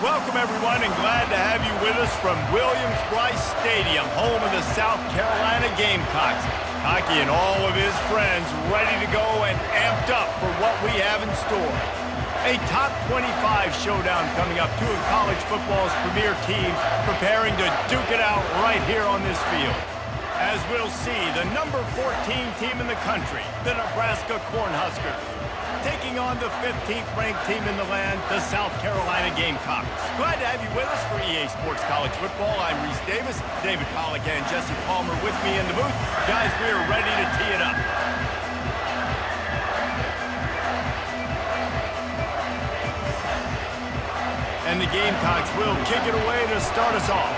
Welcome, everyone, and glad to have you with us from Williams-Brice Stadium, home of the South Carolina Gamecocks. Cocky and all of his friends ready to go and amped up for what we have in store. A top 25 showdown coming up. Two of college football's premier teams preparing to duke it out right here on this field. As we'll see, the number 14 team in the country, the Nebraska Cornhuskers, taking on the 15th-ranked team in the land, the South Carolina Gamecocks. Glad to have you with us for EA Sports College Football. I'm Reese Davis, David Pollack and Jesse Palmer with me in the booth. Guys, we are ready to tee it up. And the Gamecocks will kick it away to start us off.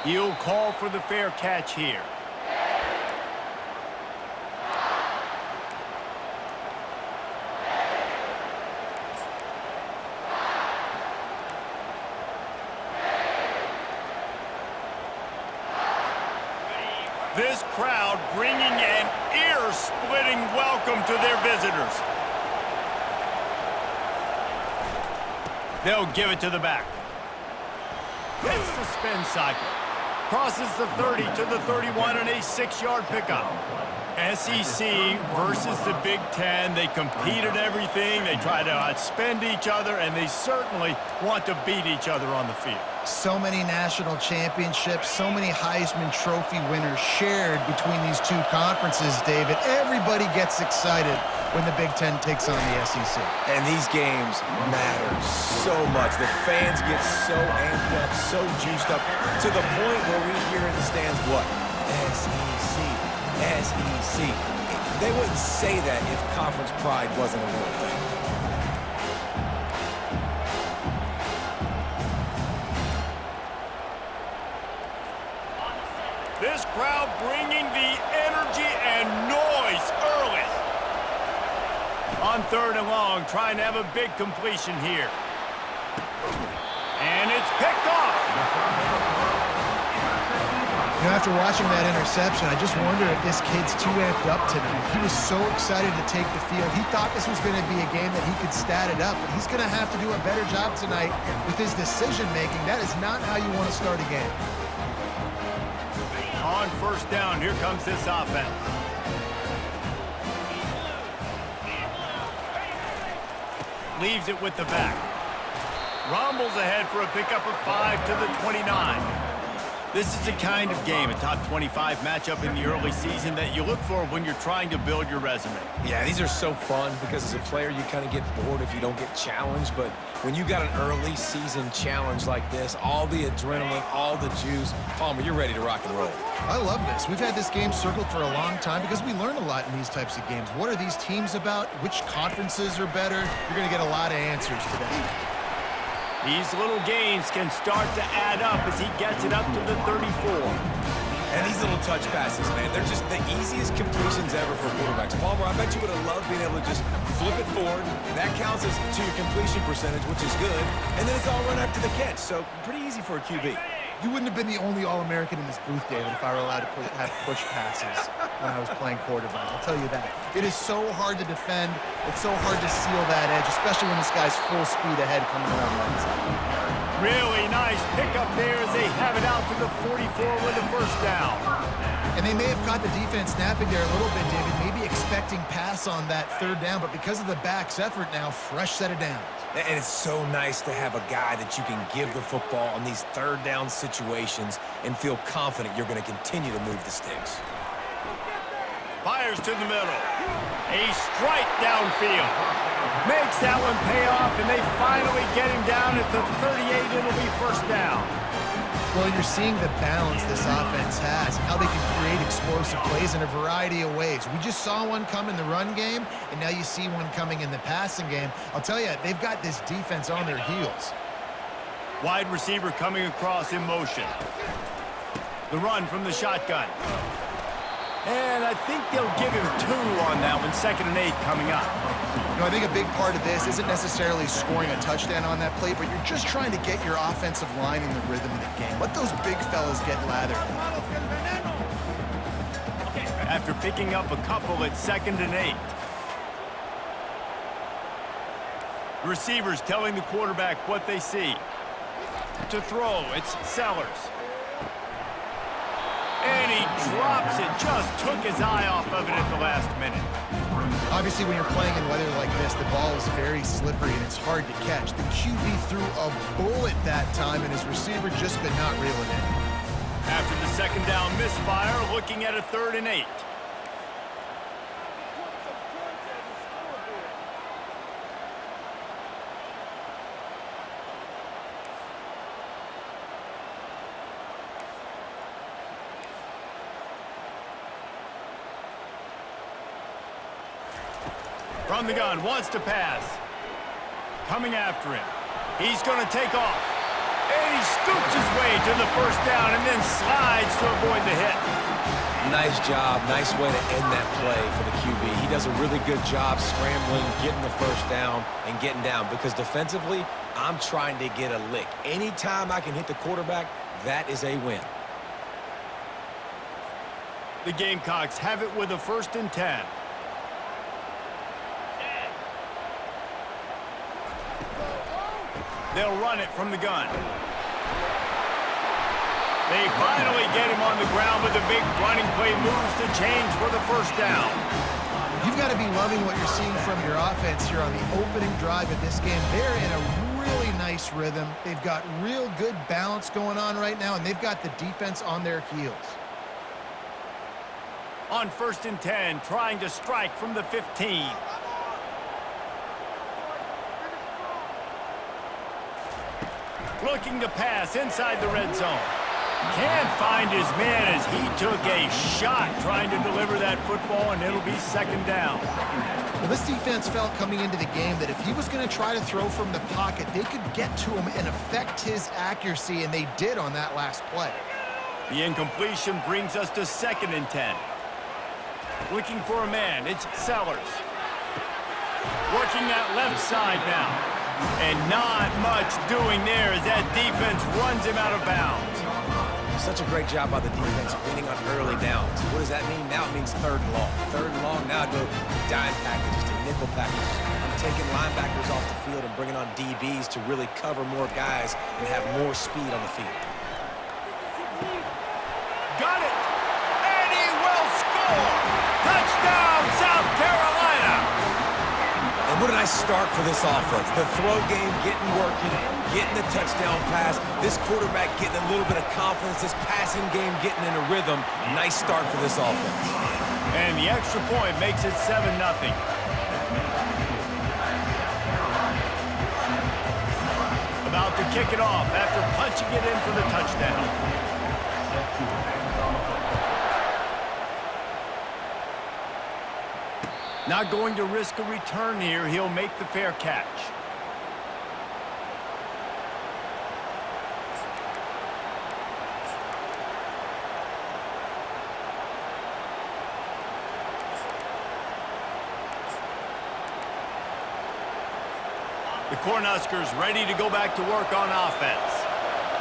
He'll call for the fair catch here. This crowd bringing an ear-splitting welcome to their visitors. They'll give it to the back. Hits the spin cycle. Crosses the 30 to the 31 and a 6-yard pickup. SEC versus the Big Ten. They compete at everything. They try to outspend each other, and they certainly want to beat each other on the field. So many national championships, so many Heisman Trophy winners shared between these two conferences, David. Everybody gets excited when the Big Ten takes on the SEC. And these games matter so much. The fans get so amped up, so juiced up, to the point where we hear in the stands, what? SEC, SEC. They wouldn't say that if conference pride wasn't a real thing. This crowd bringing the energy and noise early. On 3rd and long, trying to have a big completion here. And it's picked off. You know, after watching that interception, I just wonder if this kid's too amped up tonight. He was so excited to take the field. He thought this was going to be a game that he could stat it up, but he's going to have to do a better job tonight with his decision-making. That is not how you want to start a game. On 1st down, here comes this offense. Leaves it with the back. Rumbles ahead for a pickup of 5 to the 29. This is the kind of game, a top 25 matchup in the early season, that you look for when you're trying to build your resume. Yeah, these are so fun because as a player, you kind of get bored if you don't get challenged. But when you got an early season challenge like this, all the adrenaline, all the juice, Palmer, you're ready to rock and roll. I love this. We've had this game circled for a long time because we learn a lot in these types of games. What are these teams about? Which conferences are better? You're going to get a lot of answers today. These little gains can start to add up as he gets it up to the 34. And these little touch passes, man, they're just the easiest completions ever for quarterbacks. Palmer, I bet you would have loved being able to just flip it forward. That counts as to your completion percentage, which is good. And then it's all run after the catch, so pretty easy for a QB. You wouldn't have been the only All-American in this booth, David, if I were allowed to have push passes when I was playing quarterback. I'll tell you that. It is so hard to defend. It's so hard to seal that edge, especially when this guy's full speed ahead coming around the inside. Really nice pickup there as they have it out to the 44 with the 1st down. And they may have caught the defense snapping there a little bit, David, maybe expecting pass on that 3rd down, but because of the back's effort now, fresh set of downs. And it's so nice to have a guy that you can give the football on these 3rd down situations and feel confident you're going to continue to move the sticks. Fires to the middle. A strike downfield. Makes that one pay off, and they finally get him down at the 38. It'll be 1st down. Well, you're seeing the balance this offense has, how they can create explosive plays in a variety of ways. We just saw one come in the run game, and now you see one coming in the passing game. I'll tell you, they've got this defense on their heels. Wide receiver coming across in motion. The run from the shotgun. And I think they'll give him 2 on that one. 2nd and 8 coming up. You know, I think a big part of this isn't necessarily scoring a touchdown on that play, but you're just trying to get your offensive line in the rhythm of the game. Let those big fellas get lathered. After picking up a couple at 2nd and 8. Receivers telling the quarterback what they see. To throw, it's Sellers. And he drops it. Just took his eye off of it at the last minute. Obviously, when you're playing in weather like this, the ball is very slippery and it's hard to catch. The QB threw a bullet that time, and his receiver just could not reel it in. After the second down misfire, looking at a 3rd and 8. From the gun, wants to pass. Coming after him. He's going to take off. And he scoots his way to the first down and then slides to avoid the hit. Nice job. Nice way to end that play for the QB. He does a really good job scrambling, getting the first down, and getting down. Because defensively, I'm trying to get a lick. Anytime I can hit the quarterback, that is a win. The Gamecocks have it with a 1st and 10. They'll run it from the gun. They finally get him on the ground with a big running play, moves the chains for the first down. You've got to be loving what you're seeing from your offense here on the opening drive of this game. They're in a really nice rhythm. They've got real good balance going on right now, and they've got the defense on their heels. On 1st and 10, trying to strike from the 15. Looking to pass inside the red zone. Can't find his man as he took a shot trying to deliver that football, and it'll be 2nd down. Well, this defense felt coming into the game that if he was going to try to throw from the pocket, they could get to him and affect his accuracy, and they did on that last play. The incompletion brings us to 2nd and 10. Looking for a man, it's Sellers. Working that left side now. And not much doing there as that defense runs him out of bounds. Such a great job by the defense winning on early downs. What does that mean? Now it means 3rd and long. 3rd and long, now I go dime packages to nickel packages. I'm taking linebackers off the field and bringing on DBs to really cover more guys and have more speed on the field. Got it! And he will score! Touchdown, South Carolina! And what a nice start for this offense. The throw game getting working, getting the touchdown pass. This quarterback getting a little bit of confidence. This passing game getting in a rhythm. Nice start for this offense. And the extra point makes it 7-0. About to kick it off after punching it in for the touchdown. Not going to risk a return here. He'll make the fair catch. The Cornhuskers ready to go back to work on offense.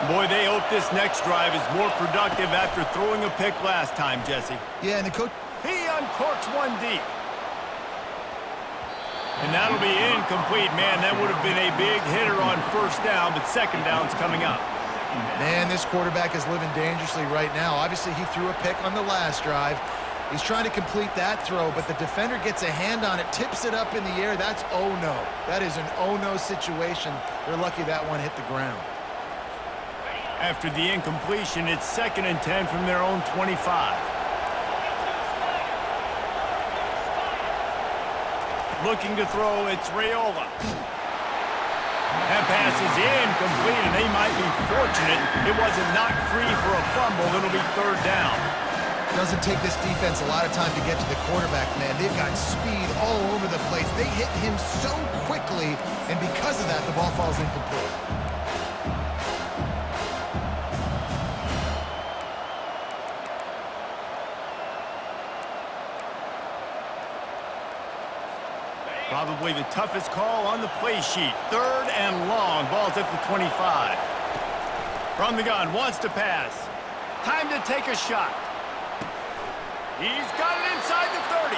Boy, they hope this next drive is more productive after throwing a pick last time, Jesse. Yeah, and the coach... He uncorks one deep. And that'll be incomplete. Man, that would have been a big hitter on 1st down, but 2nd down's coming up. Man, this quarterback is living dangerously right now. Obviously, he threw a pick on the last drive. He's trying to complete that throw, but the defender gets a hand on it, tips it up in the air. That's oh-no. That is an oh-no situation. They're lucky that one hit the ground. After the incompletion, it's 2nd and 10 from their own 25. Looking to throw, it's Raiola. That pass is incomplete, and they might be fortunate it wasn't knocked free for a fumble. It'll be 3rd down. Doesn't take this defense a lot of time to get to the quarterback, man. They've got speed all over the place. They hit him so quickly, and because of that, the ball falls incomplete. Probably the toughest call on the play sheet. 3rd and long. Ball's at the 25. From the gun, wants to pass. Time to take a shot. He's got it inside the 30.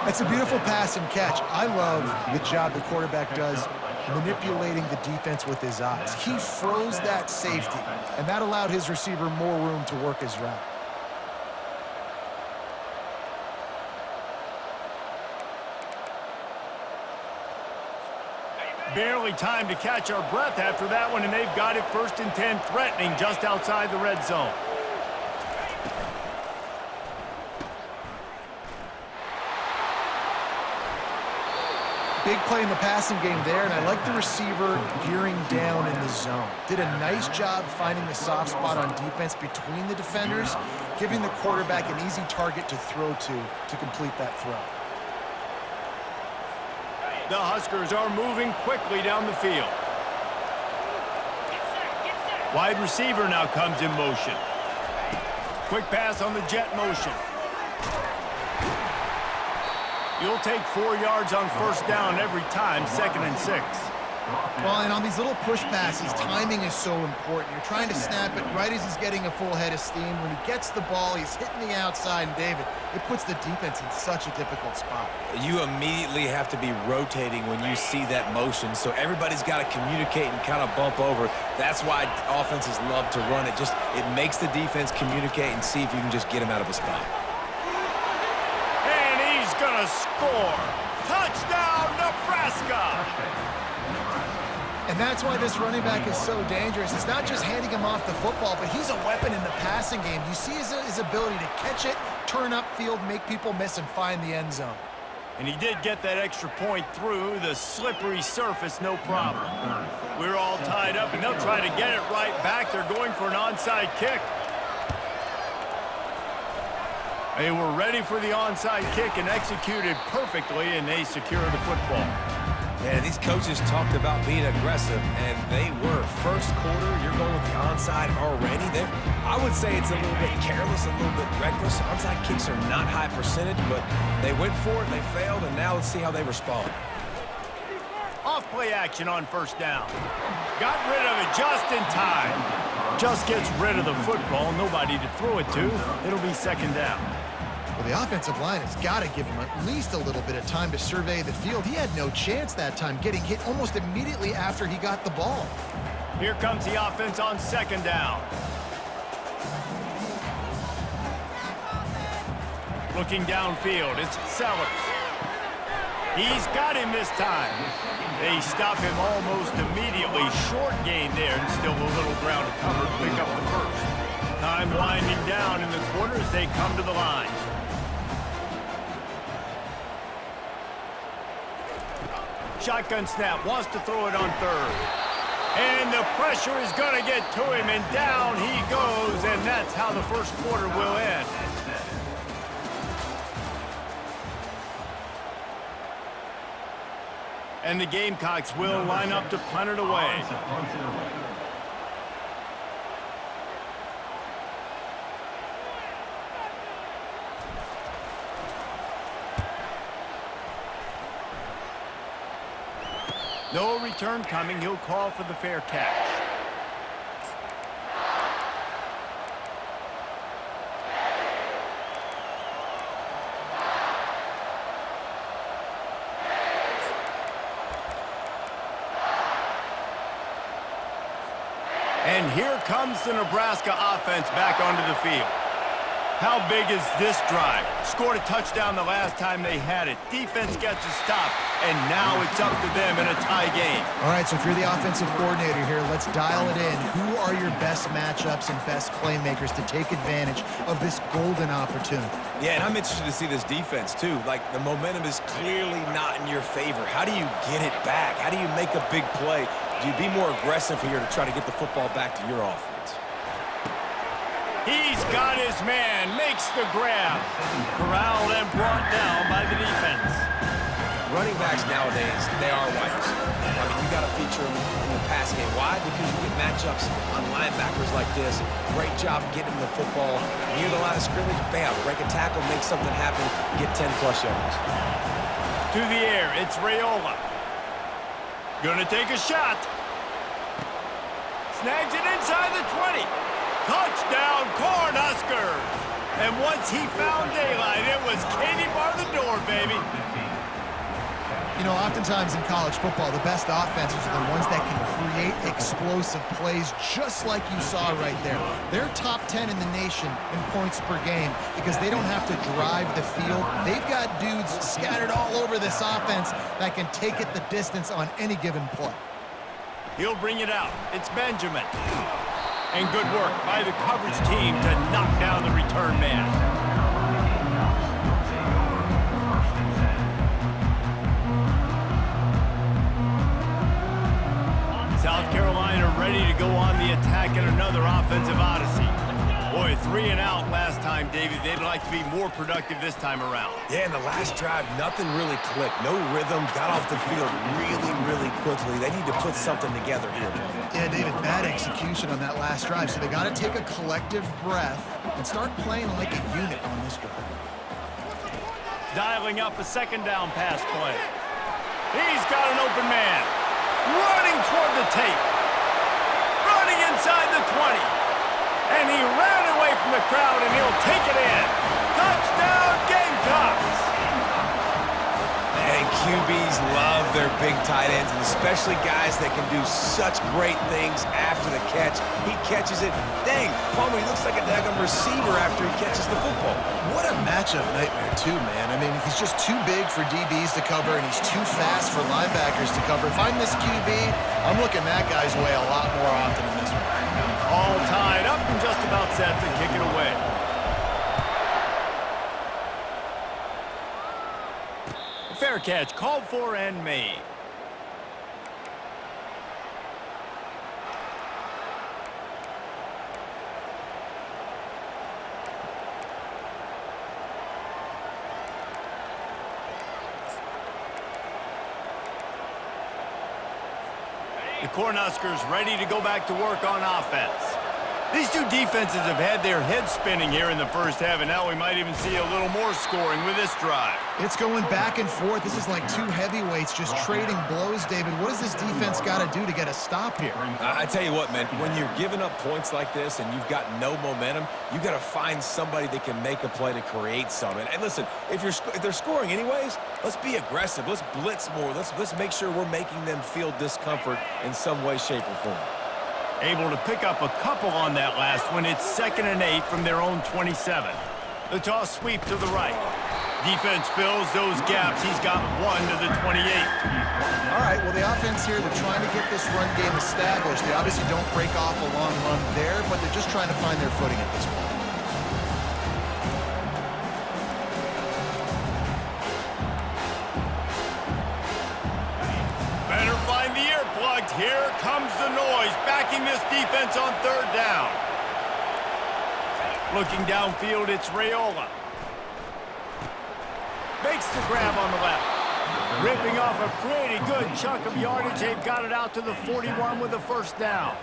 That's a beautiful pass and catch. I love the job the quarterback does manipulating the defense with his eyes. He froze that safety, and that allowed his receiver more room to work his route. Barely time to catch our breath after that one, and they've got it 1st and 10, threatening just outside the red zone. Big play in the passing game there, and I like the receiver gearing down in the zone. Did a nice job finding the soft spot on defense between the defenders, giving the quarterback an easy target to throw to complete that throw. The Huskers are moving quickly down the field. Wide receiver now comes in motion. Quick pass on the jet motion. You'll take 4 yards on 1st down every time, 2nd and 6. Well, and on these little push passes, timing is so important. You're trying to snap it right as he's getting a full head of steam. When he gets the ball, he's hitting the outside, and David, it puts the defense in such a difficult spot. You immediately have to be rotating when you see that motion, so everybody's got to communicate and kind of bump over. That's why offenses love to run it. It makes the defense communicate and see if you can just get him out of a spot. And he's gonna score. Touchdown, Nebraska! And that's why this running back is so dangerous. It's not just handing him off the football, but he's a weapon in the passing game. You see his ability to catch it, turn upfield, make people miss, and find the end zone. And he did get that extra point through the slippery surface, no problem. We're all tied up, and they'll try to get it right back. They're going for an onside kick. They were ready for the onside kick and executed perfectly, and they secure the football. Yeah, these coaches talked about being aggressive, and they were. First quarter, you're going with the onside already. I would say it's a little bit careless, a little bit reckless. Onside kicks are not high percentage, but they went for it, they failed, and now let's see how they respond. Off play action on 1st down. Got rid of it just in time. Just gets rid of the football, nobody to throw it to. It'll be 2nd down. Well, the offensive line has got to give him at least a little bit of time to survey the field. He had no chance that time, getting hit almost immediately after he got the ball. Here comes the offense on 2nd down. Looking downfield, it's Sellers. He's got him this time. They stop him almost immediately. Short gain there, and still a little ground to cover to pick up the 1st. Time winding down in the quarter as they come to the line. Shotgun snap, wants to throw it on 3rd. And the pressure is going to get to him, and down he goes, and that's how the 1st quarter will end. And the Gamecocks will line up to punt it away. No return coming. He'll call for the fair catch. And here comes the Nebraska offense back onto the field. How big is this drive? Scored a touchdown the last time they had it. Defense gets a stop, and now it's up to them in a tie game. All right, so if you're the offensive coordinator here, let's dial it in. Who are your best matchups and best playmakers to take advantage of this golden opportunity? Yeah, and I'm interested to see this defense, too. Like, the momentum is clearly not in your favor. How do you get it back? How do you make a big play? Do you be more aggressive here to try to get the football back to your offense? He's got his man, makes the grab. Corralled and brought down by the defense. Running backs nowadays, they are wide receivers. I mean, you got to feature them in the pass game. Why? Because you get matchups on linebackers like this. Great job getting the football near the line of scrimmage. Bam, break a tackle, make something happen, get 10-plus yards. To the air, it's Raiola. Gonna take a shot. Snags it inside the 20. Touchdown, Cornhuskers! And once he found daylight, it was Katie bar the door, baby. You know, oftentimes in college football, the best offenses are the ones that can create explosive plays just like you saw right there. They're top 10 in the nation in points per game because they don't have to drive the field. They've got dudes scattered all over this offense that can take it the distance on any given play. He'll bring it out. It's Benjamin. And good work by the coverage team to knock down the return man. South Carolina ready to go on the attack in another offensive odyssey. Boy, 3 and out last time, David. They'd like to be more productive this time around. Yeah, in the last drive, nothing really clicked. No rhythm, got off the field really quickly. They need to put something together here, man. Yeah, David, bad execution on that last drive, so they got to take a collective breath and start playing like a unit on this drive. Dialing up a second down pass play. He's got an open man. Running toward the tape. Running inside the 20. And he ran away from the crowd, and he'll take it in. Touchdown, Gamecocks! And QBs love their big tight ends, and especially guys that can do such great things after the catch. He catches it. Dang, Palmer, he looks like a daggum receiver after he catches the football. What a matchup nightmare, too, man. I mean, he's just too big for DBs to cover, and he's too fast for linebackers to cover. If I'm this QB, I'm looking that guy's way a lot more often than this one. All tied up and just about set to kick it away. Fair catch called for and made. The Cornhuskers ready to go back to work on offense. These two defenses have had their heads spinning here in the first half, and now we might even see a little more scoring with this drive. It's going back and forth. This is like two heavyweights just trading blows, David. What does this defense got to do to get a stop here? I tell you what, man, when you're giving up points like this and you've got no momentum, you got to find somebody that can make a play to create something. And listen, if they're scoring anyways, let's be aggressive. Let's blitz more. Let's make sure we're making them feel discomfort in some way, shape, or form. Able to pick up a couple on that last one. It's 2nd and 8 from their own 27. The toss sweep to the right. Defense fills those gaps. He's got one to the 28. All right, well, the offense here, they're trying to get this run game established. They obviously don't break off a long run there, but they're just trying to find their footing at this point. Better find the earplugs. Here comes the noise, backing this defense on 3rd down. Looking downfield, it's Raiola. Makes the grab on the left. Ripping off a pretty good chunk of yardage. They've got it out to the 41 with a 1st down.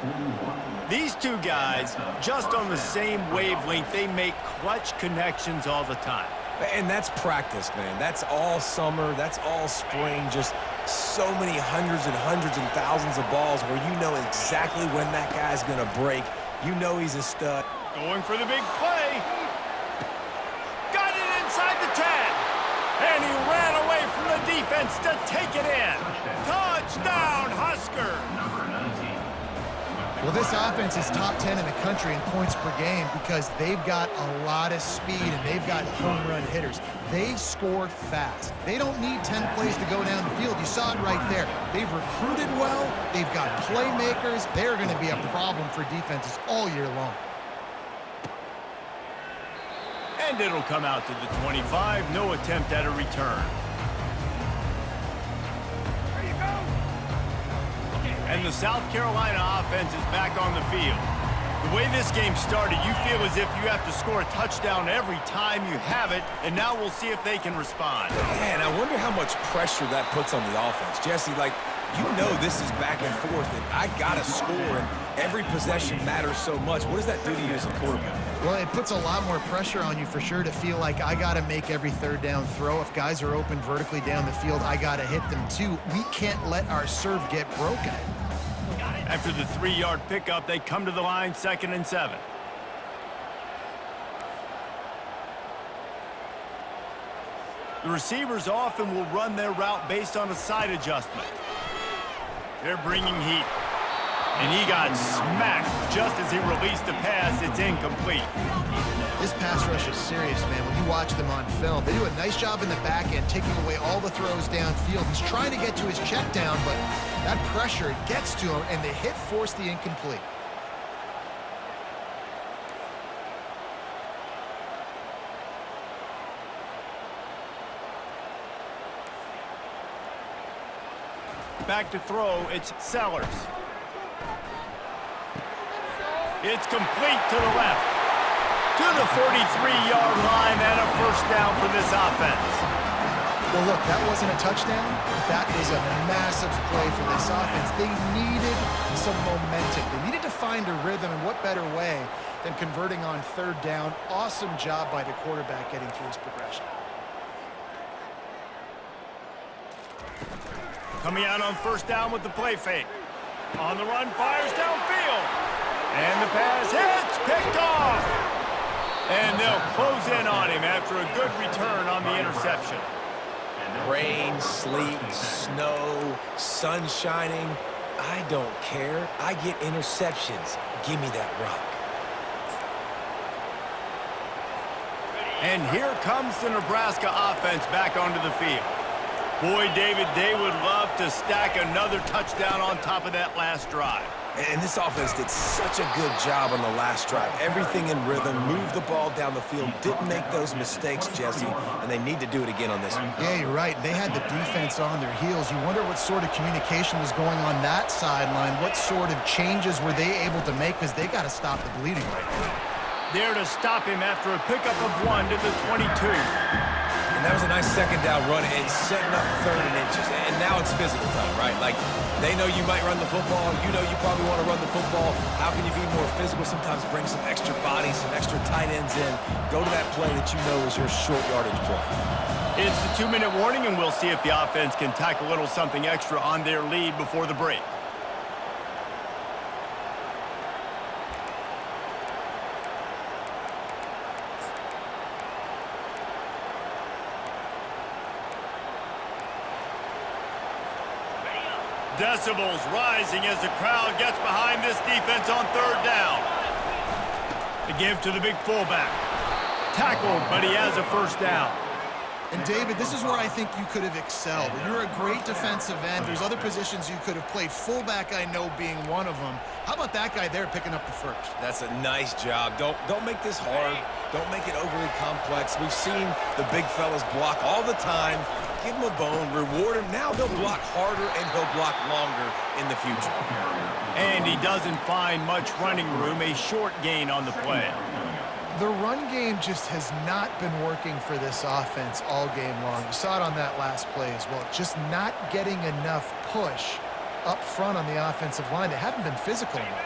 These two guys, just on the same wavelength, they make clutch connections all the time. And that's practice, man. That's all summer. That's all spring. Just so many hundreds and thousands of balls where you know exactly when that guy's going to break. You know he's a stud. Going for the big play. Got it inside the 10. And he ran away from the defense to take it in. Touchdown, Huskers. Well, this offense is top 10 in the country in points per game because they've got a lot of speed and they've got home run hitters. They score fast. They don't need 10 plays to go down the field. You saw it right there. They've recruited well. They've got playmakers. They're going to be a problem for defenses all year long. And it'll come out to the 25. No attempt at a return. And the South Carolina offense is back on the field. The way this game started, you feel as if you have to score a touchdown every time you have it, and now we'll see if they can respond. Man, I wonder how much pressure that puts on the offense. Jesse, like, you know this is back and forth, and I got to score, and every possession matters so much. What does that do to you as a quarterback? Well, it puts a lot more pressure on you for sure to feel like I got to make every 3rd down throw. If guys are open vertically down the field, I got to hit them too. We can't let our serve get broken. After the 3-yard pickup, they come to the line, 2nd and 7. The receivers often will run their route based on a side adjustment. They're bringing heat. And he got smacked just as he released the pass. It's incomplete. This pass rush is serious, man. When you watch them on film, they do a nice job in the back end, taking away all the throws downfield. He's trying to get to his check down, but that pressure gets to him, and the hit forced the incomplete. Back to throw, it's Sellers. It's complete to the left. To the 43-yard line and a first down for this offense. Well, look, that wasn't a touchdown, but that is a massive play for this offense. They needed some momentum. They needed to find a rhythm, and what better way than converting on third down. Awesome job by the quarterback getting through his progression. Coming out on first down with the play fake. On the run, fires downfield. And the pass hits, picked off. And they'll close in on him after a good return on the interception. Rain, sleet, snow, sun shining. I don't care. I get interceptions. Give me that rock. And here comes the Nebraska offense back onto the field. Boy, David, they would love to stack another touchdown on top of that last drive. And this offense did such a good job on the last drive. Everything in rhythm, moved the ball down the field, didn't make those mistakes, Jesse, and they need to do it again on this one. Yeah, you're right. They had the defense on their heels. You wonder what sort of communication was going on that sideline. What sort of changes were they able to make, because they got to stop the bleeding right now. There to stop him after a pickup of 1 to the 22. And that was a nice second down run and setting up 3rd and inches. And now it's physical time, right? Like, they know you might run the football. You know you probably want to run the football. How can you be more physical? Sometimes bring some extra bodies, some extra tight ends in. Go to that play that you know is your short yardage play. It's the 2-minute warning, and we'll see if the offense can tack a little something extra on their lead before the break. Decibels rising as the crowd gets behind this defense on third down. The give to the big fullback. Tackled, but he has a first down. And, David, this is where I think you could have excelled. You're a great defensive end. There's other positions you could have played. Fullback, I know, being one of them. How about that guy there picking up the first? That's a nice job. Don't make this hard. Don't make it overly complex. We've seen the big fellas block all the time. Give him a bone, reward him. Now he'll block harder and he'll block longer in the future. And he doesn't find much running room, a short gain on the play. The run game just has not been working for this offense all game long. You saw it on that last play as well. Just not getting enough push up front on the offensive line. They haven't been physical enough.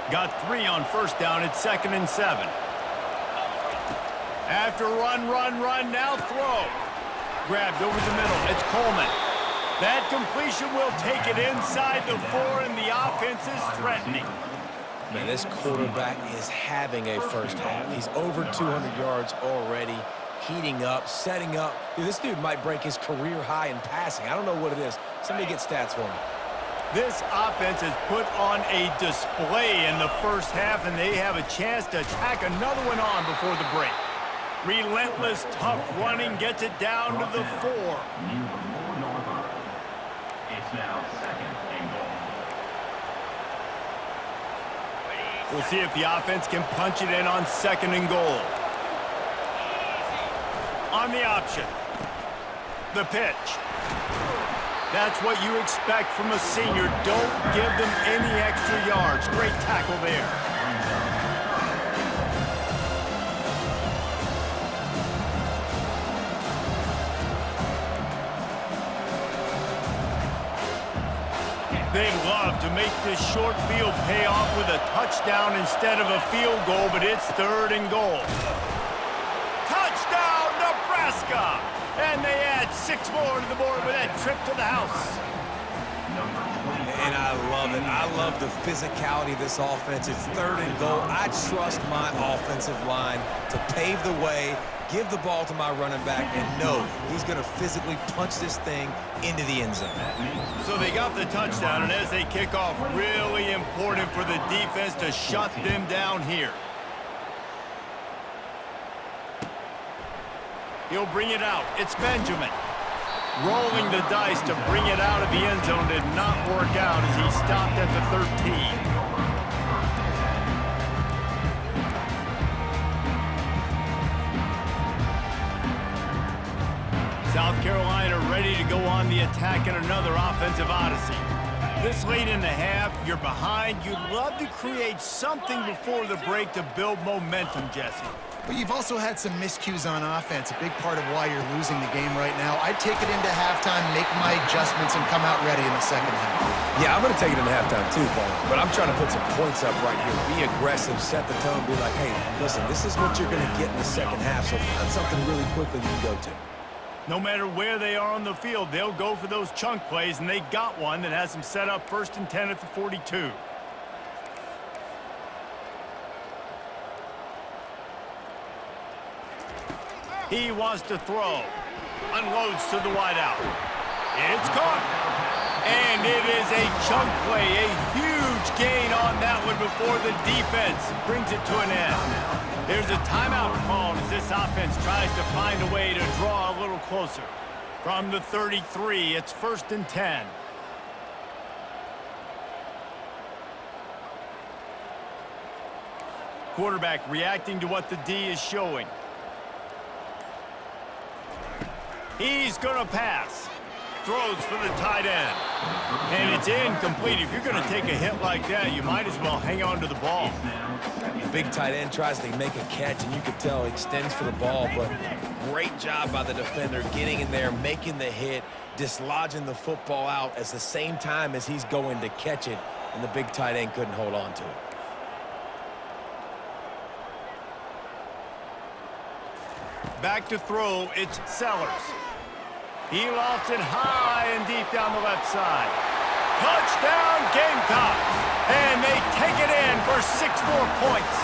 Got 3 on first down. It's 2nd and 7. After run, now throw. Grabbed over the middle. It's Coleman. That completion will take it inside the 4, and the offense is threatening. Man, this quarterback is having a first half. He's over 200 yards already, heating up, setting up. Dude, this dude might break his career high in passing. I don't know what it is. Somebody get stats for me. This offense has put on a display in the first half, and they have a chance to tack another one on before the break. Relentless, tough running gets it down to the 4. It's now 2nd and goal. We'll see if the offense can punch it in on 2nd and goal. On the option. The pitch. That's what you expect from a senior. Don't give them any extra yards. Great tackle there. They'd love to make this short field pay off with a touchdown instead of a field goal, but it's 3rd and goal. Touchdown, Nebraska! And they add 6 more to the board with that trip to the house. And And I love it. I love the physicality of this offense. It's 3rd and goal. I trust my offensive line to pave the way, give the ball to my running back, and know he's going to physically punch this thing into the end zone. So they got the touchdown, and as they kick off, really important for the defense to shut them down here. He'll bring it out. It's Benjamin. Rolling the dice to bring it out of the end zone did not work out as he stopped at the 13. South Carolina ready to go on the attack in another offensive odyssey. This late in the half, you're behind. You'd love to create something before the break to build momentum, Jesse. But you've also had some miscues on offense, a big part of why you're losing the game right now. I'd take it into halftime, make my adjustments, and come out ready in the second half. Yeah, I'm going to take it into halftime too, Paul. But I'm trying to put some points up right here. Be aggressive, set the tone, be like, hey, listen, this is what you're going to get in the second half, so find something really quickly you can go to. No matter where they are on the field, they'll go for those chunk plays, and they got one that has them set up 1st and 10 at the 42. He wants to throw. Unloads to the wideout. It's caught. And it is a chunk play, a huge gain on that one before the defense brings it to an end. There's a timeout called as this offense tries to find a way to draw a little closer. From the 33, it's 1st and 10. Quarterback reacting to what the D is showing. He's going to pass. Throws for the tight end. And it's incomplete. If you're going to take a hit like that, you might as well hang on to the ball. The big tight end tries to make a catch, and you can tell he extends for the ball, but great job by the defender getting in there, making the hit, dislodging the football out at the same time as he's going to catch it, and the big tight end couldn't hold on to it. Back to throw, it's Sellers. He lofts it high and deep down the left side. Touchdown, Gamecocks! And they take it in for 6 more points.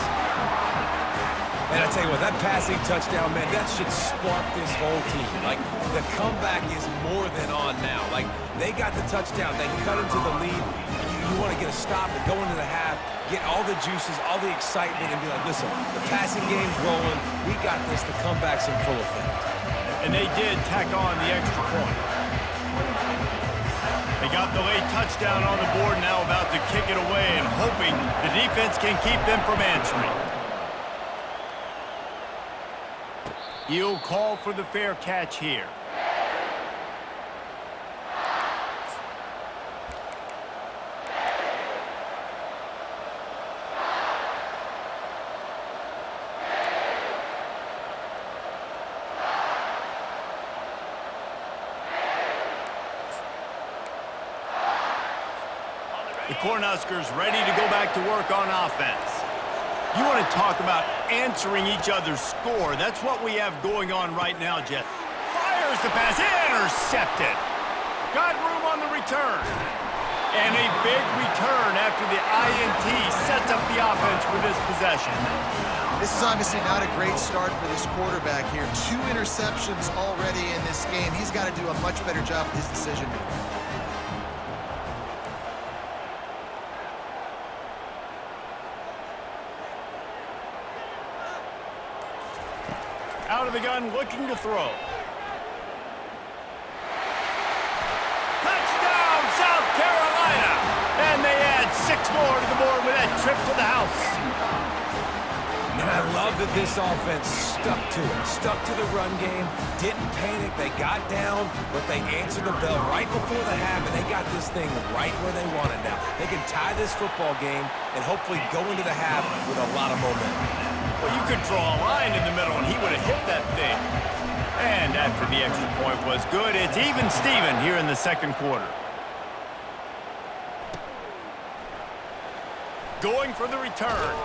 And I tell you what, that passing touchdown, man, that should spark this whole team. Like, the comeback is more than on now. Like, they got the touchdown. They cut into the lead. You want to get a stop and go into the half, get all the juices, all the excitement, and be like, listen, the passing game's rolling. We got this. The comeback's in full effect. And they did tack on the extra point. They got the late touchdown on the board, now about to kick it away and hoping the defense can keep them from answering. He'll call for the fair catch here. The Cornhuskers ready to go back to work on offense. You want to talk about answering each other's score. That's what we have going on right now, Jet. Fires the pass, intercepted. Got room on the return. And a big return after the INT sets up the offense for this possession. This is obviously not a great start for this quarterback here. 2 interceptions already in this game. He's got to do a much better job with his decision-making. Out of the gun, looking to throw. Touchdown, South Carolina! And they add 6 more to the board with that trip to the house. And I love that this offense stuck to it, stuck to the run game, didn't panic. They got down, but they answered the bell right before the half, and they got this thing right where they want it now. They can tie this football game and hopefully go into the half with a lot of momentum. Well, you could draw a line in the middle, and he would have hit that thing. And after the extra point was good, it's even Steven here in the second quarter. Going for the return.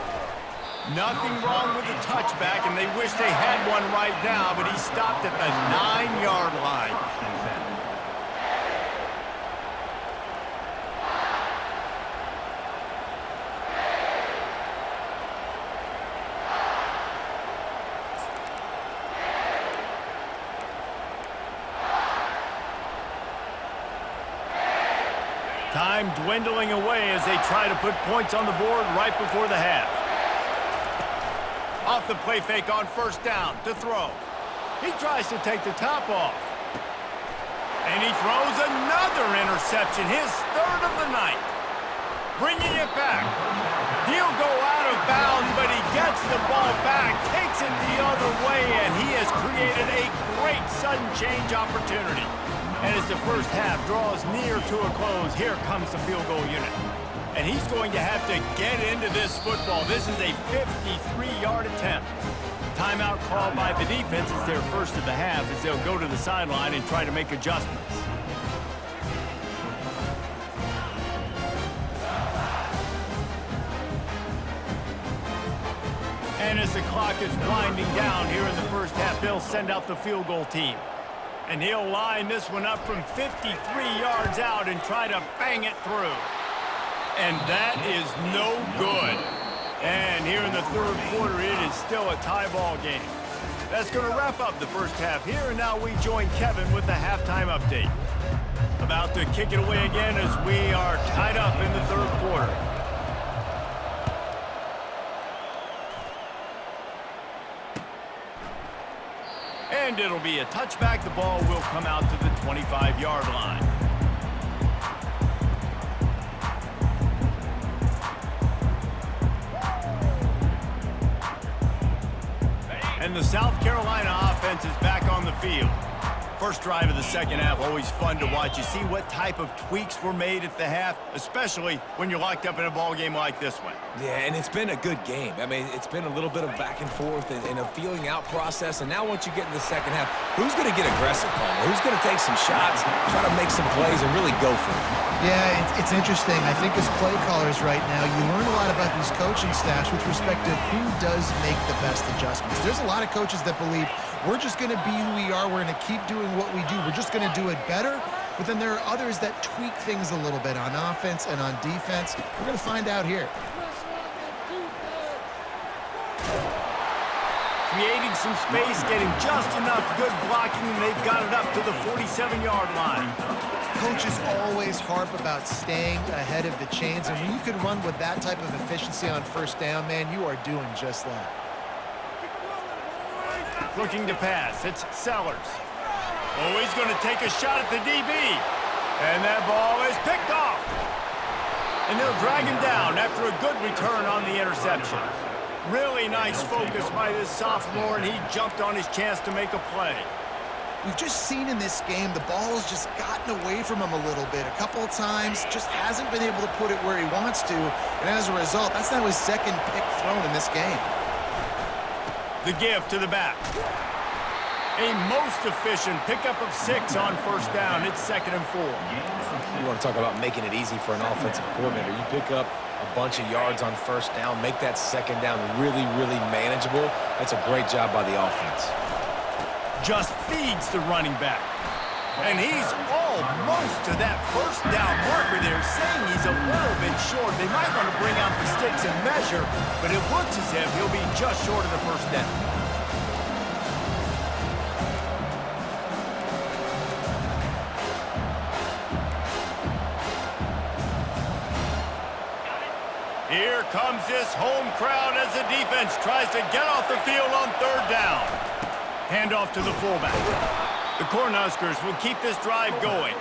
Nothing wrong with the touchback, and they wish they had one right now, but he stopped at the 9-yard line. Time dwindling away as they try to put points on the board right before the half. Off the play fake on first down to throw. He tries to take the top off. And he throws another interception, his third of the night. Bringing it back. He'll go out of bounds, but he gets the ball back, takes it the other way, and he has created a great sudden change opportunity. And as the first half draws near to a close, here comes the field goal unit. And he's going to have to get into this football. This is a 53-yard attempt. Timeout called by the defense. It's their first of the half as they'll go to the sideline and try to make adjustments. And as the clock is winding down here in the first half, they'll send out the field goal team. And he'll line this one up from 53 yards out and try to bang it through. And that is no good. And here in the third quarter, it is still a tie ball game. That's going to wrap up the first half here, and now we join Kevin with the halftime update. About to kick it away again as we are tied up in the third quarter. And it'll be a touchback. The ball will come out to the 25-yard line. And the South Carolina offense is back on the field. First drive of the second half, always fun to watch. You see what type of tweaks were made at the half, especially when you're locked up in a ball game like this one. Yeah, and it's been a good game. I mean, it's been a little bit of back and forth and a feeling out process. And now once you get in the second half, who's going to get aggressive, Palmer? Who's going to take some shots, try to make some plays, and really go for it? Yeah, it's interesting. I think as play callers right now, you learn a lot about these coaching staffs with respect to who does make the best adjustments. There's a lot of coaches that believe we're just going to be who we are. We're going to keep doing what we do. We're just going to do it better. But then there are others that tweak things a little bit on offense and on defense. We're going to find out here. Creating some space, getting just enough good blocking, and they've got it up to the 47-yard line. Coaches always harp about staying ahead of the chains, and when you can run with that type of efficiency on first down, man, you are doing just that. Looking to pass, it's Sellers. Oh, he's going to take a shot at the DB. And that ball is picked off. And they'll drag him down after a good return on the interception. Really nice focus by this sophomore, and he jumped on his chance to make a play. We've just seen in this game the ball's just gotten away from him a little bit. A couple of times, just hasn't been able to put it where he wants to. And as a result, that's now his second pick thrown in this game. The give to the back. A most efficient pickup of 6 on first down. It's 2nd and 4. You want to talk about making it easy for an offensive coordinator. You pick up a bunch of yards on first down, make that second down really, really manageable. That's a great job by the offense. Just feeds the running back. And he's almost to that first down marker there, saying he's a little bit short. They might want to bring out the sticks and measure, but it looks as if he'll be just short of the first down. Here comes this home crowd as the defense tries to get off the field on third down. Handoff to the fullback. The Cornhuskers will keep this drive going.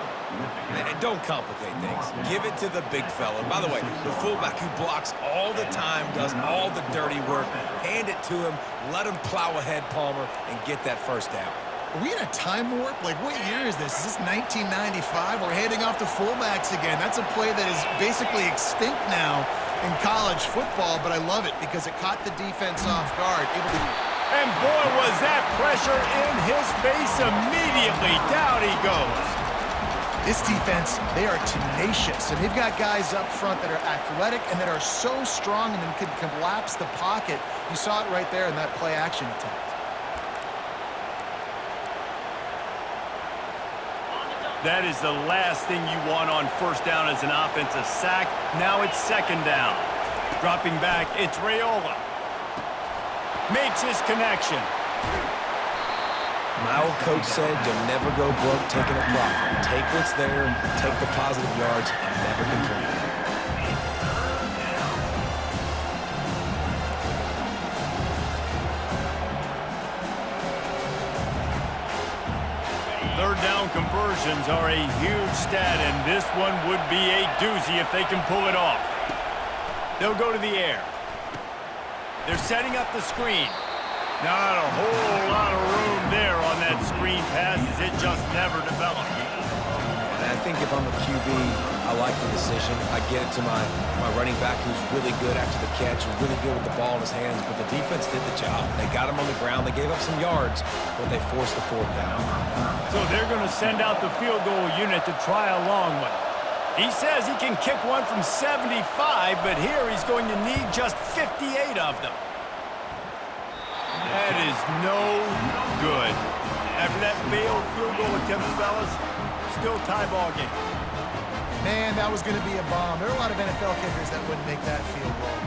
And don't complicate things. Give it to the big fella. By the way, the fullback who blocks all the time, does all the dirty work. Hand it to him, let him plow ahead, Palmer, and get that first down. Are we in a time warp? Like, what year is this? Is this 1995? We're handing off to fullbacks again. That's a play that is basically extinct now in college football, but I love it because it caught the defense off guard. And boy, was that pressure in his face immediately. Down he goes. This defense, they are tenacious, and they've got guys up front that are athletic and that are so strong and can collapse the pocket. You saw it right there in that play-action attempt. That is the last thing you want on first down as an offensive sack. Now it's second down. Dropping back, it's Raiola. Makes his connection. My old coach said you'll never go broke taking a profit. Take what's there, take the positive yards, and never complain. Third down conversions are a huge stat, and this one would be a doozy if they can pull it off. They'll go to the air. They're setting up the screen. Not a whole lot of room there on that screen pass as it just never developed. And I think if I'm a QB, I like the decision. I get it to my running back who's really good after the catch, really good with the ball in his hands, but the defense did the job. They got him on the ground. They gave up some yards, but they forced the fourth down. So they're going to send out the field goal unit to try a long one. He says he can kick one from 75, but here he's going to need just 58 of them. That is no good. After that failed field goal attempt, fellas, still tie ball game. Man, that was going to be a bomb. There are a lot of NFL kickers that wouldn't make that field goal.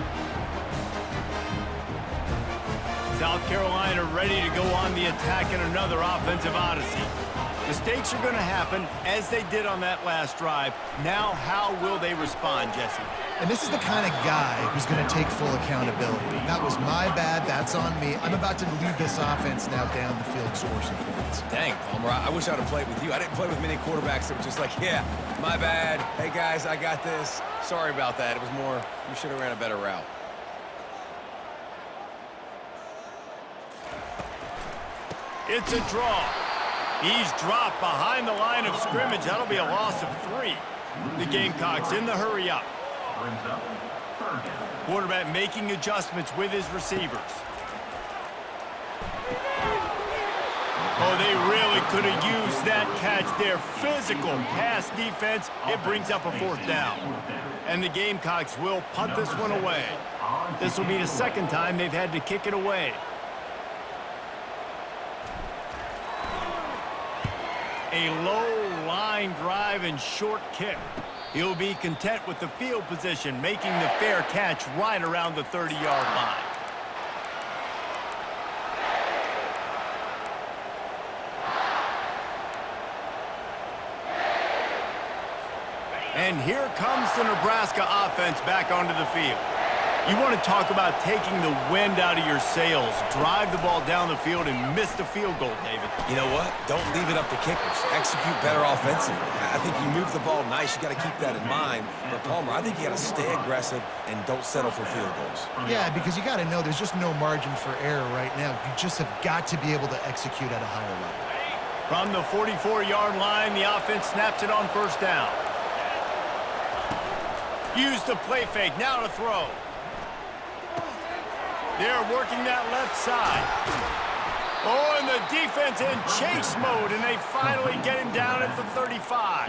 South Carolina ready to go on the attack in another offensive odyssey. Mistakes are going to happen, as they did on that last drive. Now, how will they respond, Jesse? And this is the kind of guy who's going to take full accountability. That was my bad. That's on me. I'm about to lead this offense now down the field, score some points. Dang, Palmer, I wish I'd have played with you. I didn't play with many quarterbacks that were just like, yeah, my bad. Hey, guys, I got this. Sorry about that. It was more, you should have ran a better route. It's a draw. He's dropped behind the line of scrimmage. That'll be a loss of 3. The Gamecocks in the hurry up. Quarterback making adjustments with his receivers. Oh, they really could have used that catch there. Physical pass defense. It brings up a 4th down. And the Gamecocks will punt this one away. This will be the second time they've had to kick it away. A low line drive and short kick. He'll be content with the field position, making the fair catch right around the 30-yard line. And here comes the Nebraska offense back onto the field. You want to talk about taking the wind out of your sails. Drive the ball down the field and miss the field goal, David. You know what? Don't leave it up to kickers. Execute better offensively. I think you move the ball nice. You got to keep that in mind. But, Palmer, I think you got to stay aggressive and don't settle for field goals. Yeah, because you got to know there's just no margin for error right now. You just have got to be able to execute at a higher level. From the 44-yard line, the offense snaps it on 1st down. Use the play fake. Now to throw. They're working that left side. Oh, and the defense in chase mode, and they finally get him down at the 35.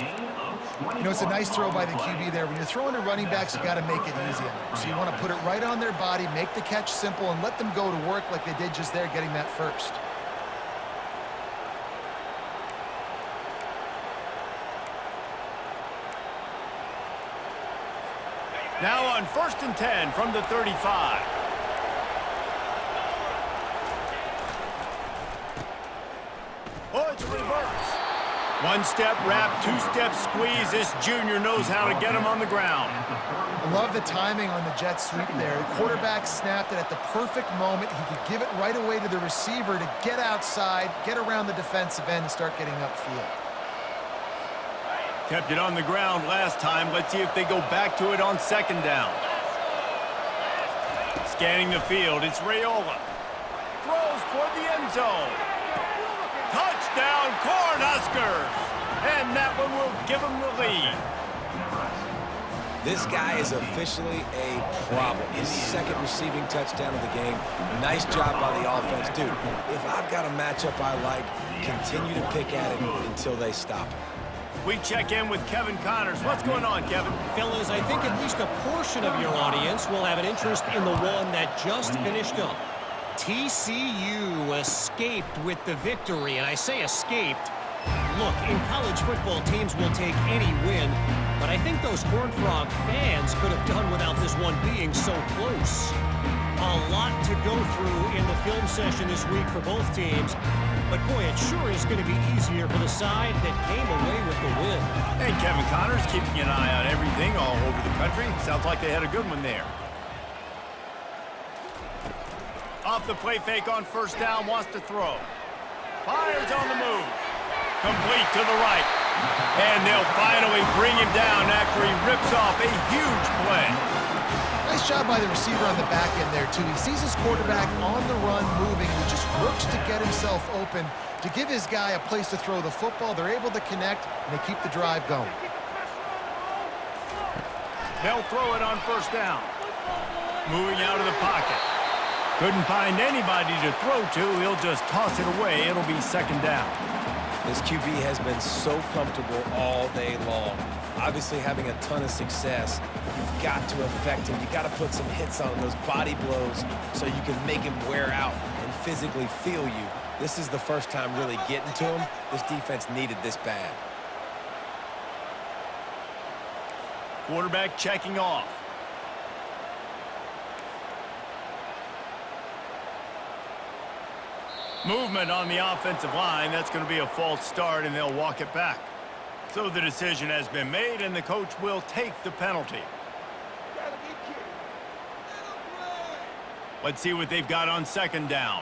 You know, it's a nice throw by the QB there. When you're throwing to running backs, you got to make it easy on them. So you want to put it right on their body, make the catch simple, and let them go to work like they did just there, getting that first. Now on 1st and 10 from the 35. Oh, it's reverse. 1-step wrap, 2-step squeeze. This junior knows how to get him on the ground. I love the timing on the jet sweep there. The quarterback snapped it at the perfect moment. He could give it right away to the receiver to get outside, get around the defensive end, and start getting upfield. Kept it on the ground last time. Let's see if they go back to it on 2nd down. Scanning the field, it's Raiola. Throws toward the end zone. Touchdown, Cornhuskers! And that one will give them the lead. This guy is officially a problem. His 2nd receiving touchdown of the game. Nice job by the offense. Dude, if I've got a matchup I like, continue to pick at it until they stop it. We check in with Kevin Connors. What's going on, Kevin? Fellas, I think at least a portion of your audience will have an interest in the one that just finished up. TCU escaped with the victory, and I say escaped. Look, in college football, teams will take any win, but I think those Horned Frog fans could have done without this one being so close. A lot to go through in the film session this week for both teams. But boy, it sure is going to be easier for the side that came away with the win. And Kevin Connors keeping an eye on everything all over the country. Sounds like they had a good one there. Off the play fake on first down, wants to throw. Fires on the move. Complete to the right. And they'll finally bring him down after he rips off a huge play. Nice job by the receiver on the back end there, too. He sees his quarterback on the run moving, and he just works to get himself open to give his guy a place to throw the football. They're able to connect, and they keep the drive going. They'll throw it on first down. Moving out of the pocket. Couldn't find anybody to throw to. He'll just toss it away. It'll be second down. This QB has been so comfortable all day long. Obviously having a ton of success. You've got to affect him. You've got to put some hits on him, those body blows, so you can make him wear out and physically feel you. This is the first time really getting to him. This defense needed this bad. Quarterback checking off. Movement on the offensive line. That's going to be a false start, and they'll walk it back. So the decision has been made, and the coach will take the penalty. Let's see what they've got on second down.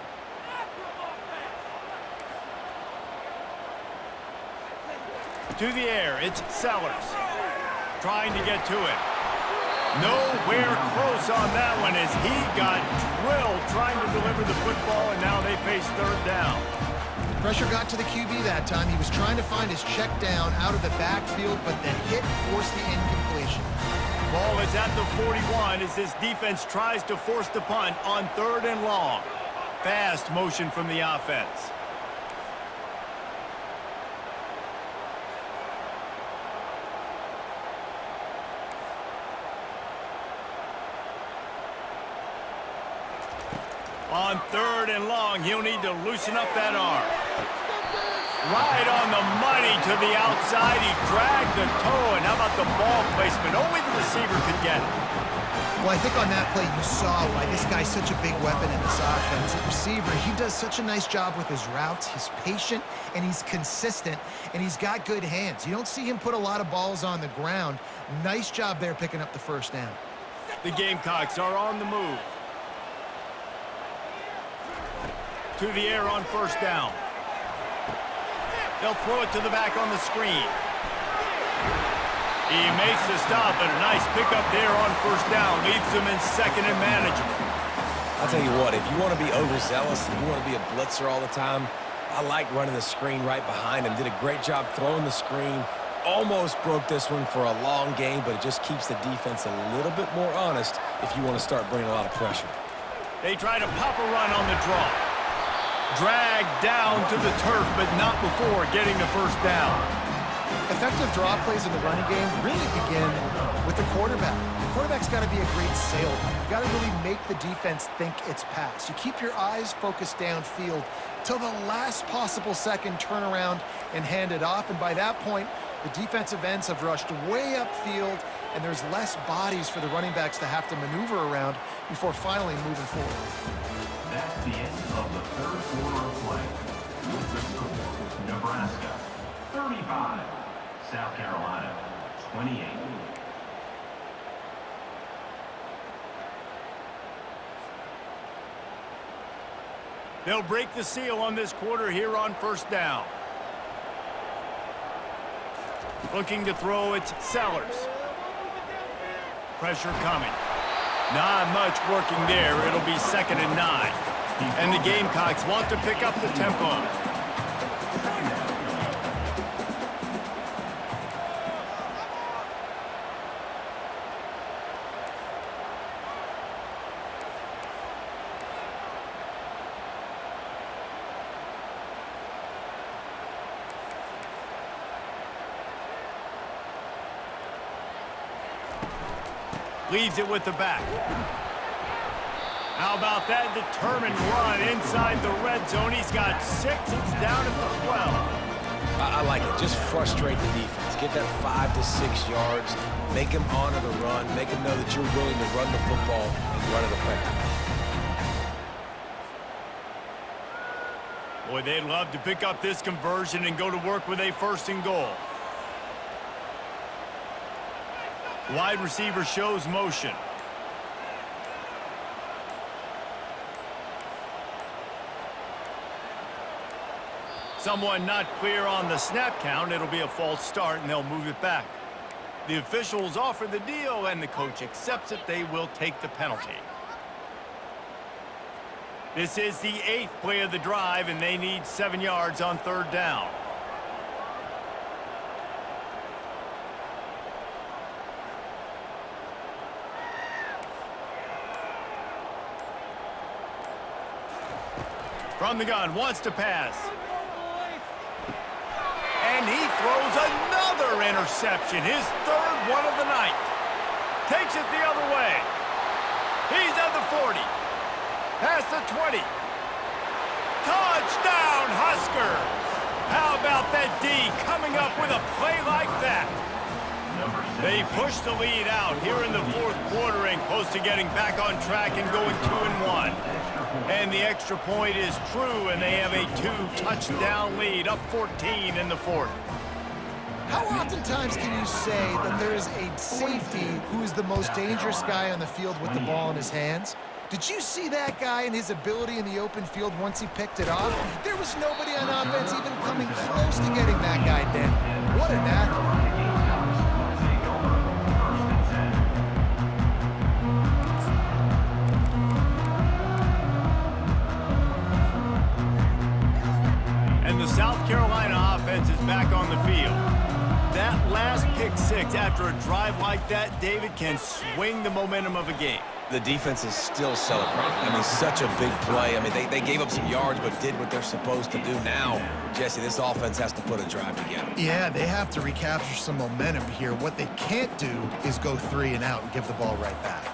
To the air, it's Sellers. Trying to get to it. Nowhere close on that one as he got drilled trying to deliver the football, and now they face third down. Pressure got to the QB that time. He was trying to find his check down out of the backfield, but the hit forced the incompletion. Ball is at the 41 as this defense tries to force the punt on third and long. Fast motion from the offense. On third and long, he'll need to loosen up that arm. Right on the money to the outside. He dragged the toe, and how about the ball placement? Only the receiver could get it. Well, I think on that play you saw why this guy's such a big weapon in this offense. At receiver, he does such a nice job with his routes. He's patient, and he's consistent, and he's got good hands. You don't see him put a lot of balls on the ground. Nice job there picking up the first down. The Gamecocks are on the move. To the air on first down. They'll throw it to the back on the screen. He makes the stop, but a nice pickup there on first down. Leaves them in second and manageable. I'll tell you what, if you want to be overzealous and you want to be a blitzer all the time, I like running the screen right behind him. Did a great job throwing the screen. Almost broke this one for a long game, but it just keeps the defense a little bit more honest if you want to start bringing a lot of pressure. They try to pop a run on the draw. Dragged down to the turf, but not before getting the first down. Effective draw plays in the running game really begin with the quarterback. The quarterback's got to be a great sailor. You got to really make the defense think it's pass. You keep your eyes focused downfield till the last possible second, turn around and hand it off. And by that point, the defensive ends have rushed way upfield, and there's less bodies for the running backs to have to maneuver around before finally moving forward. That's the end of the third quarter of play. With the score, Nebraska 35, South Carolina 28. They'll break the seal on this quarter here on first down. Looking to throw, it's Sellers. Pressure coming. Not much working there. It'll be second and 9. And the Gamecocks want to pick up the tempo. Leaves it with the back. How about that determined run inside the red zone? He's got 6. It's down at the 12. I like it. Just frustrate the defense. Get that 5 to 6 yards. Make them honor the run. Make them know that you're willing to run the football and run it effectively. Boy, they'd love to pick up this conversion and go to work with a 1st and goal. Wide receiver shows motion. Someone not clear on the snap count. It'll be a false start, and they'll move it back. The officials offer the deal, and the coach accepts it. They will take the penalty. This is the 8th play of the drive, and they need 7 yards on 3rd down. From the gun, wants to pass. And he throws another interception, his 3rd one of the night. Takes it the other way. He's at the 40. Past the 20. Touchdown, Huskers! How about that D coming up with a play like that? They push the lead out here in the 4th quarter and close to getting back on track and going 2-1. And the extra point is true, and they have a 2-touchdown lead, up 14 in the 4th. How oftentimes can you say that there is a safety who is the most dangerous guy on the field with the ball in his hands? Did you see that guy and his ability in the open field once he picked it off? There was nobody on offense even coming close to getting that guy down. What an athlete. And the South Carolina offense is back on the field. That last pick 6 after a drive like that, David, can swing the momentum of a game. The defense is still celebrating. I mean, such a big play. I mean, they gave up some yards but did what they're supposed to do. Now, Jesse, this offense has to put a drive together. Yeah, they have to recapture some momentum here. What they can't do is go 3 and out and give the ball right back.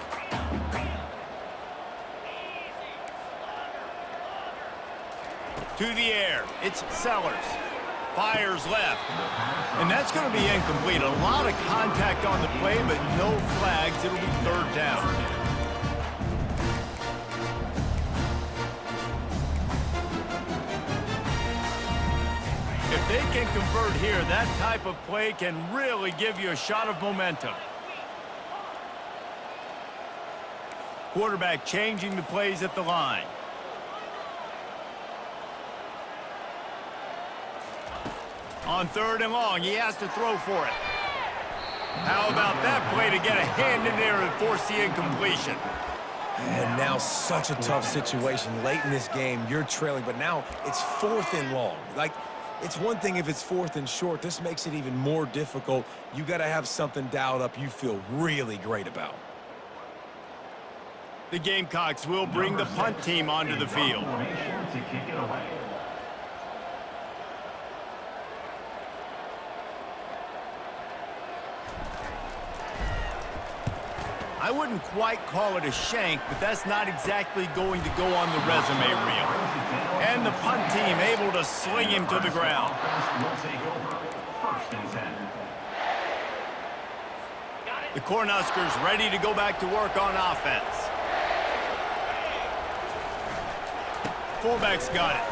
To the air, it's Sellers. Fires left. And that's going to be incomplete. A lot of contact on the play, but no flags. It'll be 3rd down. If they can convert here, that type of play can really give you a shot of momentum. Quarterback changing the plays at the line. On 3rd and long, he has to throw for it. How about that play to get a hand in there and force the incompletion? And now such a tough situation. Late in this game, you're trailing, but now it's 4th and long. Like, it's one thing if it's 4th and short. This makes it even more difficult. You got to have something dialed up you feel really great about. The Gamecocks will bring the punt team onto the field. To kick it away. I wouldn't quite call it a shank, but that's not exactly going to go on the resume reel. And the punt team able to sling him to the ground. The Cornhuskers ready to go back to work on offense. Fullback's got it.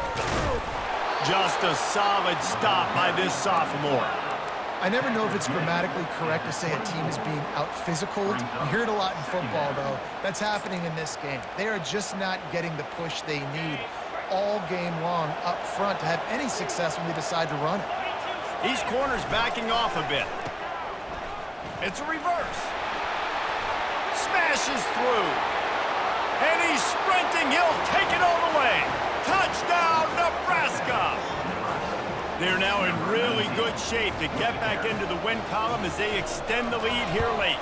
Just a solid stop by this sophomore. I never know if it's grammatically correct to say a team is being out-physicaled. You hear it a lot in football, though. That's happening in this game. They are just not getting the push they need all game long up front to have any success when they decide to run it. These corners backing off a bit. It's a reverse. Smashes through. And he's sprinting. He'll take it all the way. Touchdown, Nebraska! They're now in really good shape to get back into the win column as they extend the lead here late.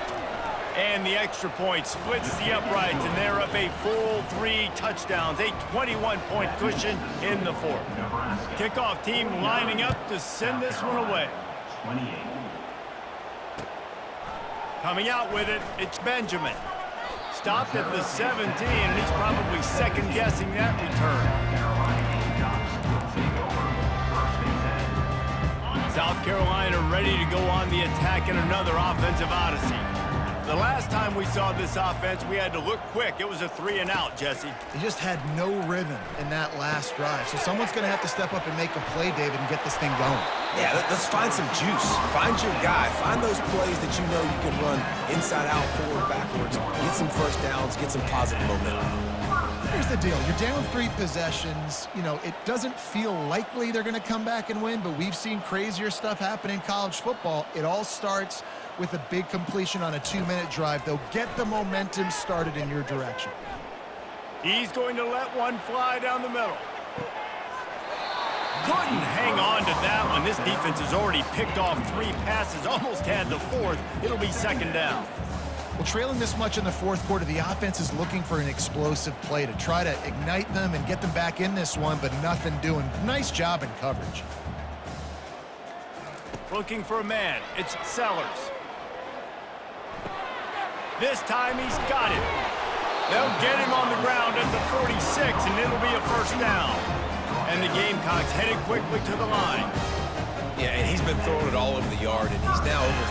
And the extra point splits the uprights, and they're up a full 3 touchdowns, a 21-point cushion in the 4th. Kickoff team lining up to send this one away. 28. Coming out with it, it's Benjamin. Stopped at the 17, and he's probably second-guessing that return. South Carolina ready to go on the attack in another offensive odyssey. The last time we saw this offense, we had to look quick. It was a 3-and-out, Jesse. He just had no rhythm in that last drive. So someone's going to have to step up and make a play, David, and get this thing going. Yeah, let's find some juice. Find your guy. Find those plays that you know you can run inside out, forward, backwards. Get some first downs. Get some positive momentum. Here's the deal. You're down 3 possessions. You know, it doesn't feel likely they're going to come back and win, but we've seen crazier stuff happen in college football. It all starts with a big completion on a 2-minute drive. They'll get the momentum started in your direction. He's going to let one fly down the middle. Couldn't hang on to that one. This defense has already picked off 3 passes, almost had the 4th. It'll be 2nd down. Well, trailing this much in the 4th quarter, the offense is looking for an explosive play to try to ignite them and get them back in this one, but nothing doing. Nice job in coverage. Looking for a man. It's Sellers. This time he's got it. They'll get him on the ground at the 46, and it'll be a 1st down. And the Gamecocks headed quickly to the line. Yeah, and he's been throwing it all over the yard, and he's now over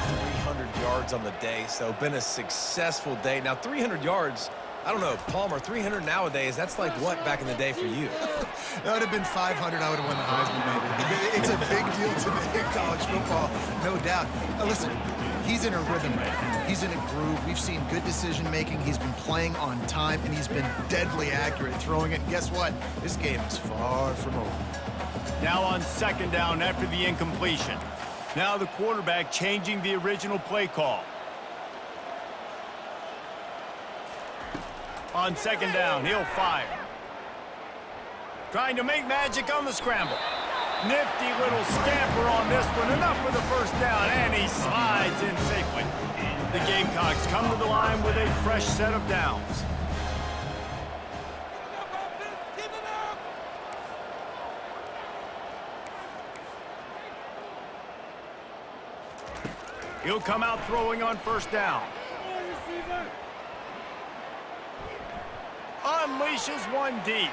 300 yards on the day, so been a successful day. Now, 300 yards, I don't know, Palmer, 300 nowadays, that's like what back in the day for you? That would have been 500. I would have won the Heisman, maybe. It's a big deal today in college football, no doubt. Now, listen, he's in a rhythm right now. He's in a groove. We've seen good decision-making. He's been playing on time, and he's been deadly accurate throwing it. And guess what? This game is far from over. Now on 2nd down after the incompletion. Now the quarterback changing the original play call. On 2nd down, he'll fire. Trying to make magic on the scramble. Nifty little scamper on this one. Enough for the 1st down, and he slides in safely. The Gamecocks come to the line with a fresh set of downs. He'll come out throwing on 1st down. Unleashes one deep.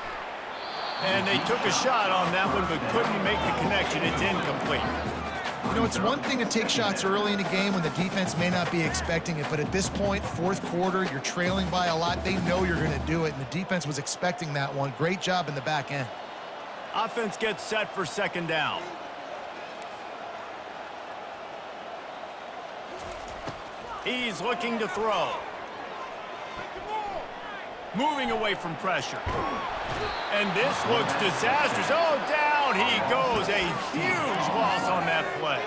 And they took a shot on that one, but couldn't make the connection. It's incomplete. You know, it's one thing to take shots early in a game when the defense may not be expecting it, but at this point, 4th quarter, you're trailing by a lot. They know you're going to do it, and the defense was expecting that one. Great job in the back end. Offense gets set for 2nd down. He's looking to throw. Moving away from pressure. And this looks disastrous. Oh, down he goes. A huge loss on that play.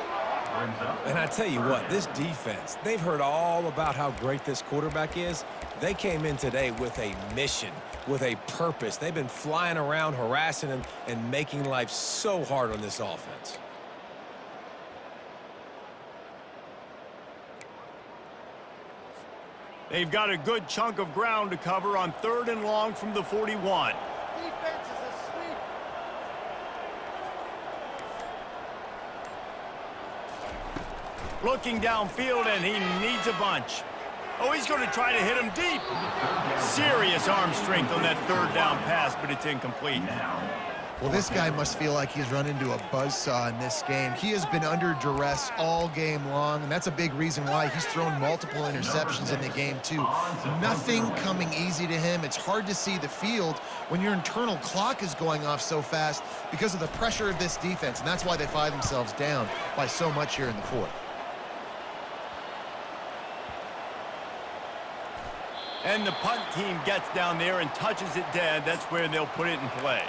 And I tell you what, this defense, they've heard all about how great this quarterback is. They came in today with a mission, with a purpose. They've been flying around, harassing him, and making life so hard on this offense. They've got a good chunk of ground to cover on 3rd and long from the 41. Defense is asleep. Looking downfield, and he needs a bunch. Oh, he's going to try to hit him deep. Serious arm strength on that 3rd down pass, but it's incomplete. Well, this guy must feel like he's run into a buzzsaw in this game. He has been under duress all game long, and that's a big reason why he's thrown multiple interceptions in the game, too. Nothing coming easy to him. It's hard to see the field when your internal clock is going off so fast because of the pressure of this defense, and that's why they find themselves down by so much here in the 4th. And the punt team gets down there and touches it dead. That's where they'll put it in play.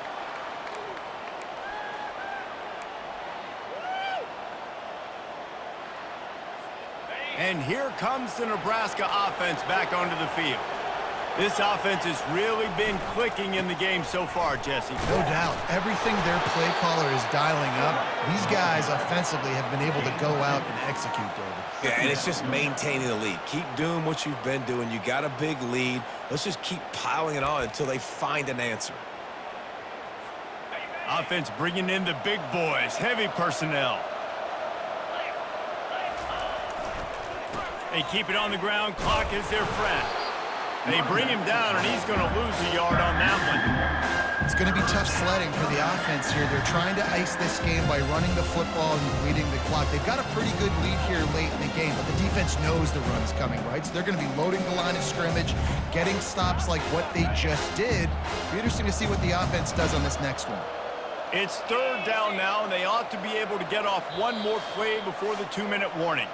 And here comes the Nebraska offense back onto the field. This offense has really been clicking in the game so far, Jesse. No doubt. Everything their play caller is dialing up, these guys offensively have been able to go out and execute, David. Yeah, and it's just maintaining the lead. Keep doing what you've been doing. You got a big lead. Let's just keep piling it on until they find an answer. Offense bringing in the big boys, heavy personnel. They keep it on the ground. Clock is their friend. They bring him down, and he's going to lose a yard on that one. It's going to be tough sledding for the offense here. They're trying to ice this game by running the football and bleeding the clock. They've got a pretty good lead here late in the game, but the defense knows the run's coming, right? So they're going to be loading the line of scrimmage, getting stops like what they just did. It'll be interesting to see what the offense does on this next one. It's third down now, and they ought to be able to get off one more play before the 2-minute warning.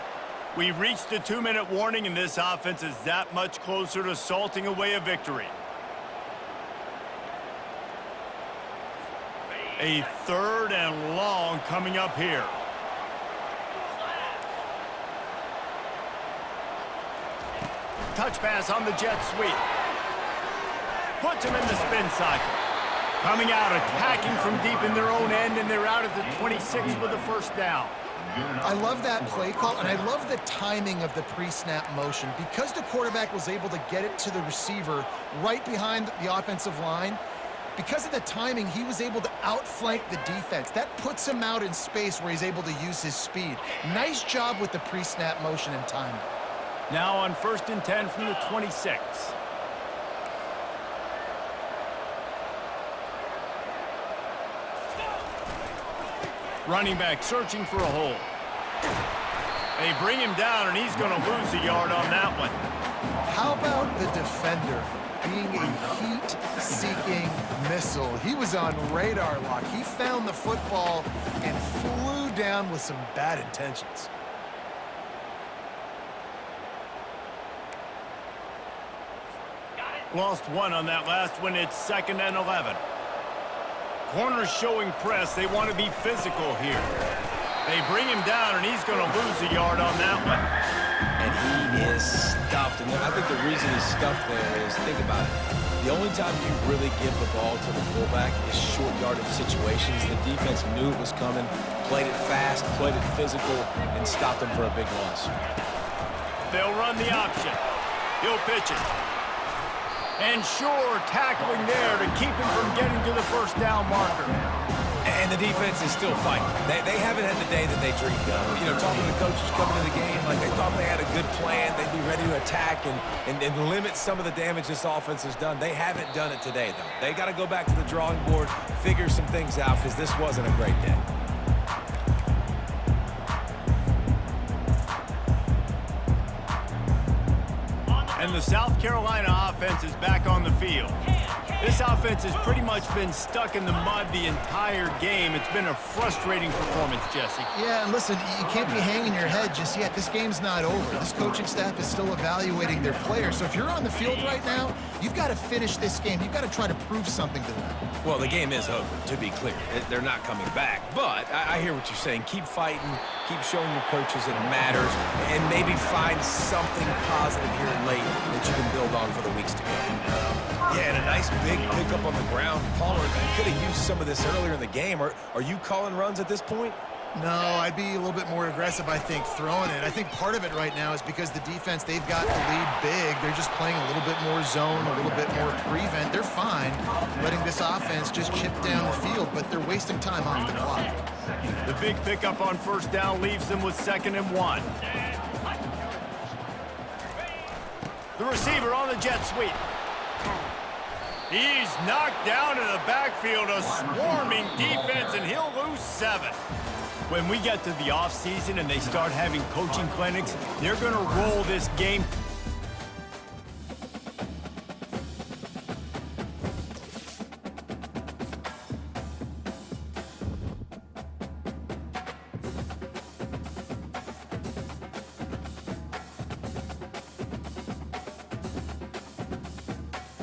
We've reached the 2-minute warning, and this offense is that much closer to salting away a victory. A 3rd and long coming up here. Touch pass on the jet sweep. Puts him in the spin cycle. Coming out, attacking from deep in their own end, and they're out at the 26 with a first down. I love that play call, and I love the timing of the pre-snap motion. Because the quarterback was able to get it to the receiver right behind the offensive line, because of the timing, he was able to outflank the defense. That puts him out in space where he's able to use his speed. Nice job with the pre-snap motion and timing. Now on 1st and 10 from the 26. Running back searching for a hole. They bring him down, and he's going to lose a yard on that one. How about the defender being a heat-seeking missile? He was on radar lock. He found the football and flew down with some bad intentions. Lost one on that last one. It's 2nd and 11. Corners showing press. They want to be physical here. They bring him down, and he's going to lose a yard on that one. And he is stuffed. And I think the reason he's stuffed there is, think about it. The only time you really give the ball to the fullback is short yardage situations. The defense knew it was coming, played it fast, played it physical, and stopped him for a big loss. They'll run the option. He'll pitch it. And sure, tackling there to keep him from getting to the first down marker. And the defense is still fighting. They haven't had the day that they dreamed of. You know, talking to the coaches coming to the game, like they thought they had a good plan. They'd be ready to attack and limit some of the damage this offense has done. They haven't done it today, though. They got to go back to the drawing board, figure some things out, because this wasn't a great day. And the South Carolina offense is back on the field. This offense has pretty much been stuck in the mud the entire game. It's been a frustrating performance, Jesse. Yeah, and listen, you can't be hanging your head just yet. This game's not over. This coaching staff is still evaluating their players. So if you're on the field right now, you've got to finish this game. You've got to try to prove something to them. Well, the game is over, to be clear. They're not coming back. But I hear what you're saying. Keep fighting. Keep showing your coaches it matters. And maybe find something positive here late that you can build on for the weeks to come. Yeah, and a nice big pickup on the ground. Pollard could have used some of this earlier in the game. Are you calling runs at this point? No, I'd be a little bit more aggressive, I think, throwing it. I think part of it right now is because the defense, they've got the lead big. They're just playing a little bit more zone, a little bit more prevent. They're fine letting this offense just chip down the field, but they're wasting time off the clock. The big pickup on first down leaves them with 2nd and 1. The receiver on the jet sweep. He's knocked down in the backfield, a swarming defense, and he'll lose 7. When we get to the offseason and they start having coaching clinics, they're going to roll this game